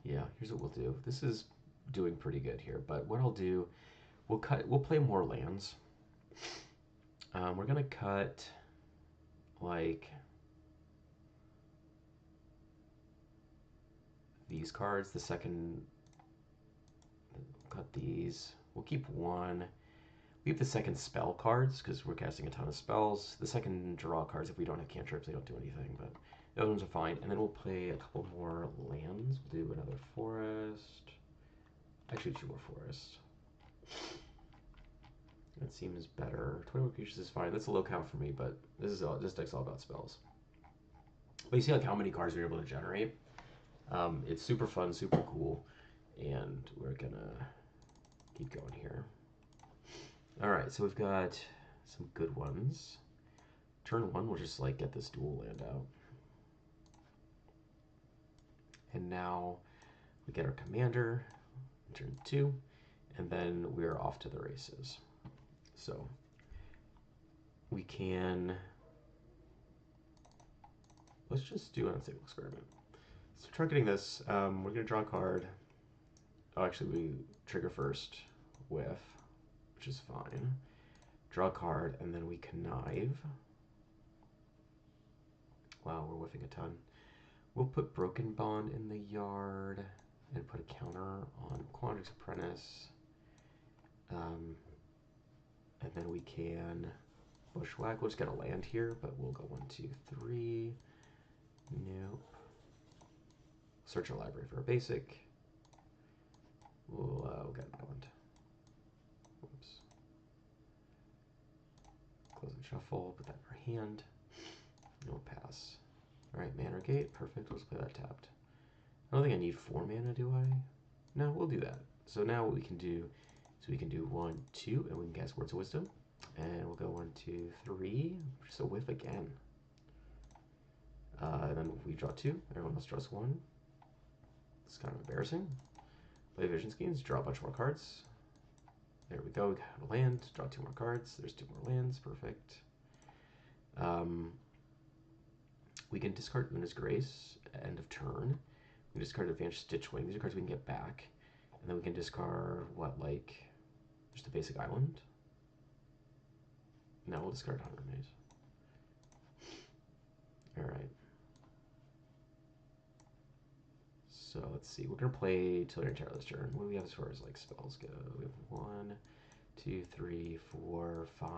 Yeah, here's what we'll do. This is doing pretty good here, but what I'll do, we'll play more lands. We're gonna cut like these cards. The second, cut these. We'll keep 1. We have the second spell cards because we're casting a ton of spells. The second draw cards, if we don't have cantrips, they don't do anything, but The other ones are fine. And then we'll play a couple more lands. We'll do another forest. Actually, 2 more forests. That seems better. 21 creatures is fine. That's a low count for me, but this deck's all about spells. But you see like how many cards we're able to generate. It's super fun, super cool, and we're gonna keep going here. All right, so we've got some good ones. Turn 1, we'll just like get this dual land out. And now we get our commander, turn 2, and then we're off to the races. So we can, let's just do an unstable experiment. So targeting this, we're gonna draw a card. Oh, actually we trigger first, whiff, which is fine. Draw a card, and then we connive. Wow, we're whiffing a ton. We'll put Broken Bond in the yard and put a counter on Quandrix Apprentice. And then we can Bushwhack. We'll just get a land here, but we'll go 1, 2, 3. Nope. Search our library for a basic. We'll get an island. Whoops. Close and shuffle, put that in our hand. No pass. Alright, Manor Gate, perfect. Let's play that tapped. I don't think I need 4 mana, do I? No, we'll do that. So now what we can do is we can do 1, 2, and we can cast Words of Wisdom. And we'll go 1, 2, 3. Just a whiff again. And then we draw 2. Everyone else draws 1. It's kind of embarrassing. Play Vision Schemes, draw a bunch more cards. There we go, we got a land, draw 2 more cards. There's 2 more lands, perfect. We can discard Una's Grace at end of turn. We can discard Advanced Stitchwing. These are cards we can get back. And then we can discard, what, like, just a basic island? No, we'll discard Hunter Maze. Alright. So let's see, we're going to play Tiller and Terrorless turn. What do we have as far as like spells go? We have 1, 2, 3, 4, 5,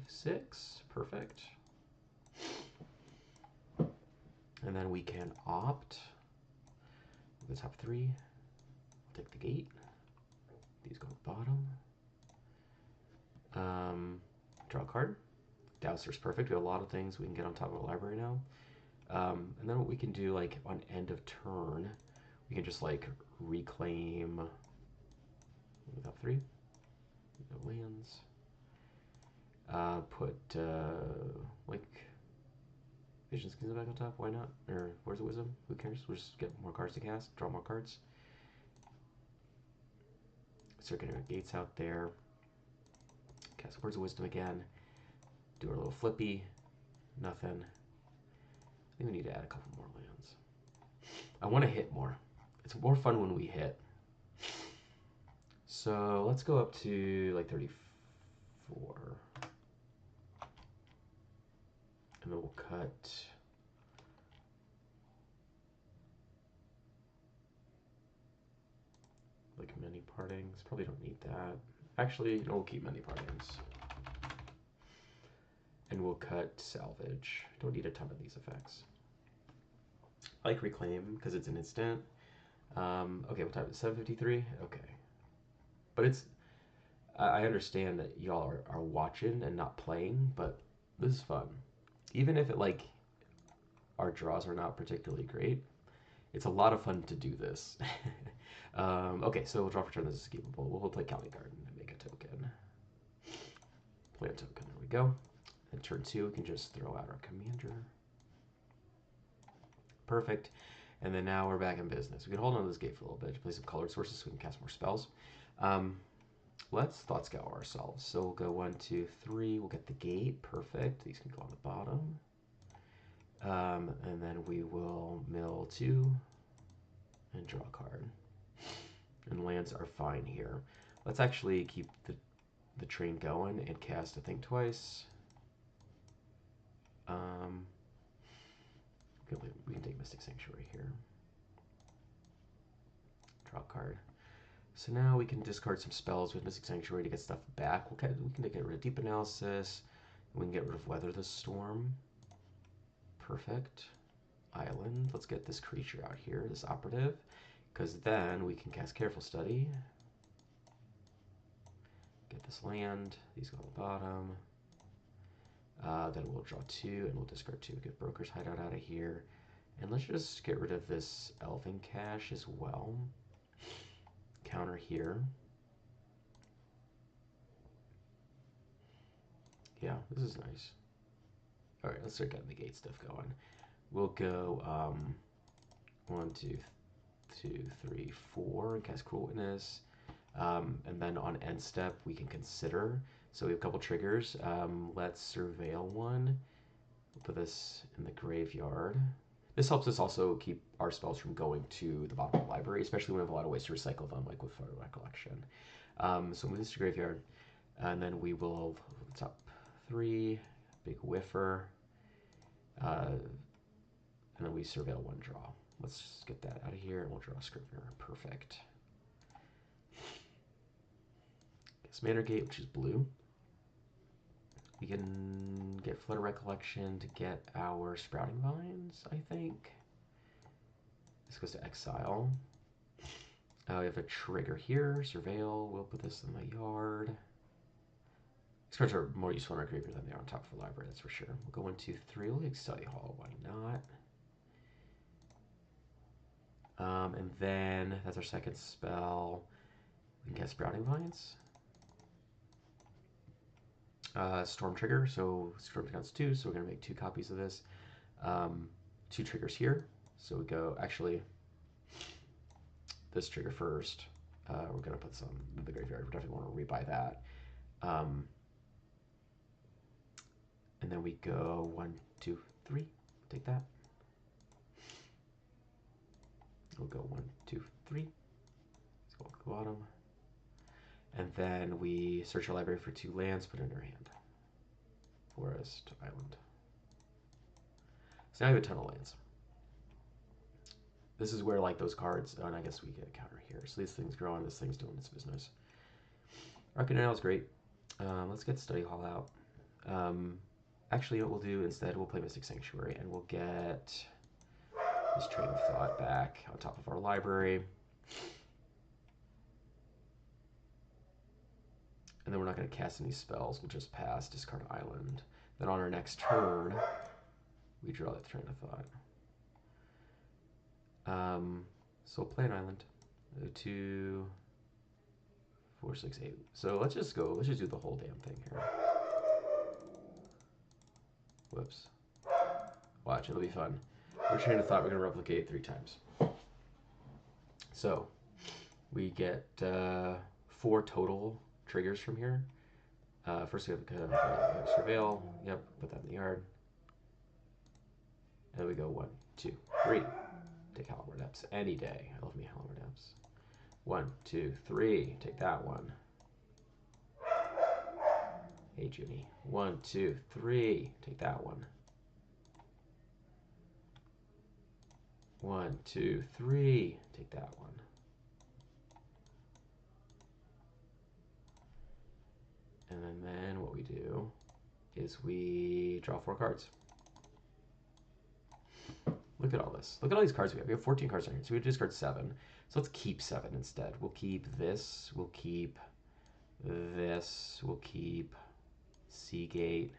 6. Perfect. And then we can opt the top 3. We'll take the gate. These go to the bottom. Draw a card. Dowser's perfect. We have a lot of things we can get on top of the library now. And then what we can do, like on end of turn, we can just like reclaim the top 3. No lands. Put like Vision Schemes back on top. Why not? Or Words of Wisdom? Who cares? We'll just get more cards to cast. Draw more cards. Circular Gates out there. Cast Words of Wisdom again. Do our little flippy. Nothing. I think we need to add a couple more lands. I want to hit more. It's more fun when we hit. So let's go up to like 34. And then we'll cut like many partings. Probably don't need that. Actually, no, we'll keep many partings. And we'll cut salvage. Don't need a ton of these effects. I like reclaim because it's an instant. Okay, what time is it? 7:53? Okay. But it's, I understand that y'all are watching and not playing, but this is fun. Even if it like, our draws are not particularly great, it's a lot of fun to do this. Okay, so we'll draw for turn. This is keepable. We'll play County Garden and make a token. Play a token. There we go. And turn 2, we can just throw out our commander. Perfect. And then now we're back in business. We can hold on to this gate for a little bit to play some colored sources so we can cast more spells. Let's Thought Scour ourselves. So we'll go 1, 2, 3. We'll get the gate. Perfect. These can go on the bottom. And then we will mill 2 and draw a card. And lands are fine here. Let's actually keep the train going and cast a thing twice. We can take Mystic Sanctuary here. Draw a card. So now we can discard some spells with Mystic Sanctuary to get stuff back. We can get rid of Deep Analysis. We can get rid of Weather the Storm. Perfect. island. Let's get this creature out here, this operative, because then we can cast Careful Study. Get this land. These go on the bottom. Then we'll draw 2 and we'll discard 2. Get Broker's Hideout out of here. And let's just get rid of this Elven Cache as well. Counter here. Yeah, this is nice. Alright, let's start getting the gate stuff going. We'll go 1, 2, 2, 3, 4 and cast Cruel Witness. And then on end step, we can consider. So we have a couple triggers. Let's surveil one. We'll put this in the graveyard. This helps us also keep our spells from going to the bottom of the library, especially when we have a lot of ways to recycle them, like with Photo Recollection. So move this to graveyard, and then we will top 3, big whiffer, and then we surveil 1 draw. Let's just get that out of here, and we'll draw a Scrivener. Perfect. Guess Manor Gate, which is blue. We can get Flood of Recollection to get our Sprouting Vines, I think. This goes to exile. We have a trigger here, Surveil. We'll put this in the yard. These cards are more useful in our graveyard than they are on top of the library, that's for sure. We'll go 1, 2, 3. We'll take Study Hall, why not? And then that's our second spell. We can cast Sprouting Vines. Storm trigger, so Storm counts 2, so we're going to make 2 copies of this. 2 triggers here, so we go, actually, this trigger first. We're going to put this on the graveyard. We definitely want to rebuy that. And then we go 1, 2, 3. Take that. We'll go 1, 2, 3. Let's go to the bottom. And then we search our library for 2 lands, put it in our hand. Forest, island. So now we have a ton of lands. This is where like those cards, oh, and I guess we get a counter here. So these things grow on, this thing's doing its business. Arcanine is great. Let's get Study Hall out. Actually, what we'll do instead, we'll play Mystic Sanctuary, and we'll get this Train of Thought back on top of our library. And then we're not going to cast any spells. We'll just pass, discard island. Then on our next turn, we draw that Train of Thought. So we'll play an island. 2, 4, 6, 8. So let's just go. Let's just do the whole damn thing here. Whoops. Watch, it'll be fun. We're Train of Thought. We're going to replicate 3 times. So we get 4 total triggers from here. First we have Surveil. Yep, put that in the yard. And then we go 1, 2, 3. Take Hallower Depths any day. I love me Hallower Depths. 1, 2, 3. Take that one. Hey, Junie. 1, 2, 3. Take that one. 1, 2, 3. Take that one. And then what we do is we draw 4 cards. Look at all this. Look at all these cards we have. We have 14 cards in here, so we discard 7. So let's keep 7 instead. We'll keep this. We'll keep this. We'll keep Seagate.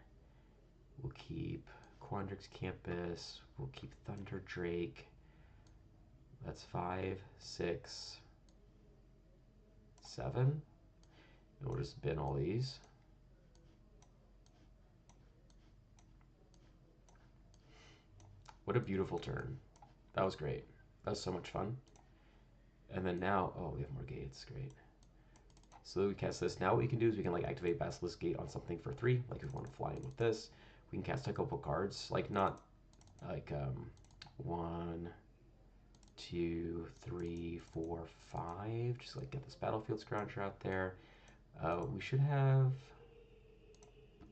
We'll keep Quandrix Campus. We'll keep Thunder Drake. That's 5, 6, 7. And we'll just bin all these. What a beautiful turn. That was great. That was so much fun. And then now, oh, we have more gates. Great. So we cast this. Now what we can do is we can like activate Basilisk Gate on something for 3. Like if we want to fly in with this, we can cast a couple cards. Like not like 1, 2, 3, 4, 5. Just like get this Battlefield Scrounger out there. We should have,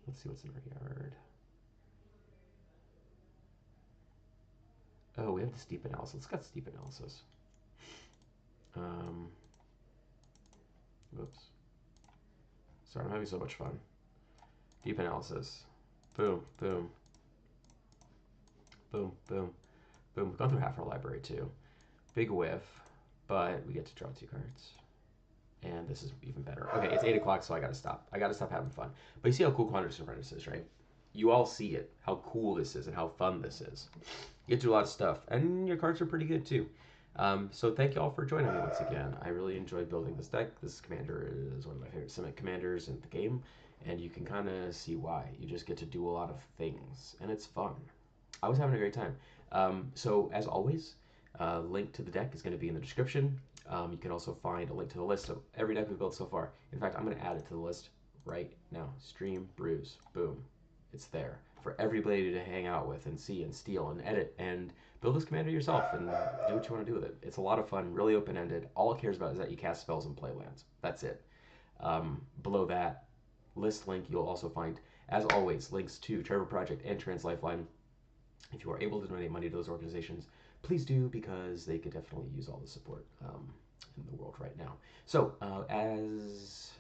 let's see what's in our yard. Oh, we have the Steep Analysis. Let's get Steep Analysis. Whoops. Sorry, I'm having so much fun. Deep Analysis. Boom, boom. Boom, boom. Boom, we've gone through half our library too. Big whiff, but we get to draw 2 cards. And this is even better. Okay, it's 8 o'clock, so I gotta stop. I gotta stop having fun. But you see how cool Quandrix Apprentice is, right? You all see it, how cool this is and how fun this is. You get to do a lot of stuff, and your cards are pretty good too. So thank you all for joining me once again. I really enjoyed building this deck. This commander is one of my favorite Simic commanders in the game, and you can kind of see why. You just get to do a lot of things, and it's fun. I was having a great time. So as always, link to the deck is going to be in the description. You can also find a link to the list of every deck we've built so far. In fact, I'm going to add it to the list right now. Stream, brews, boom. It's there for everybody to hang out with and see and steal and edit and build this commander yourself and do what you want to do with it. It's a lot of fun, really open-ended. All it cares about is that you cast spells and play lands. That's it. Below that list link, you'll also find, as always, links to Trevor Project and Trans Lifeline. If you are able to donate money to those organizations, please do, because they could definitely use all the support in the world right now. So, as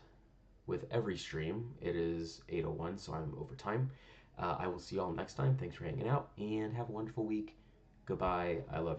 with every stream, it is 8:01, so I'm over time. I will see y'all next time. Thanks for hanging out, and have a wonderful week. Goodbye. I love you.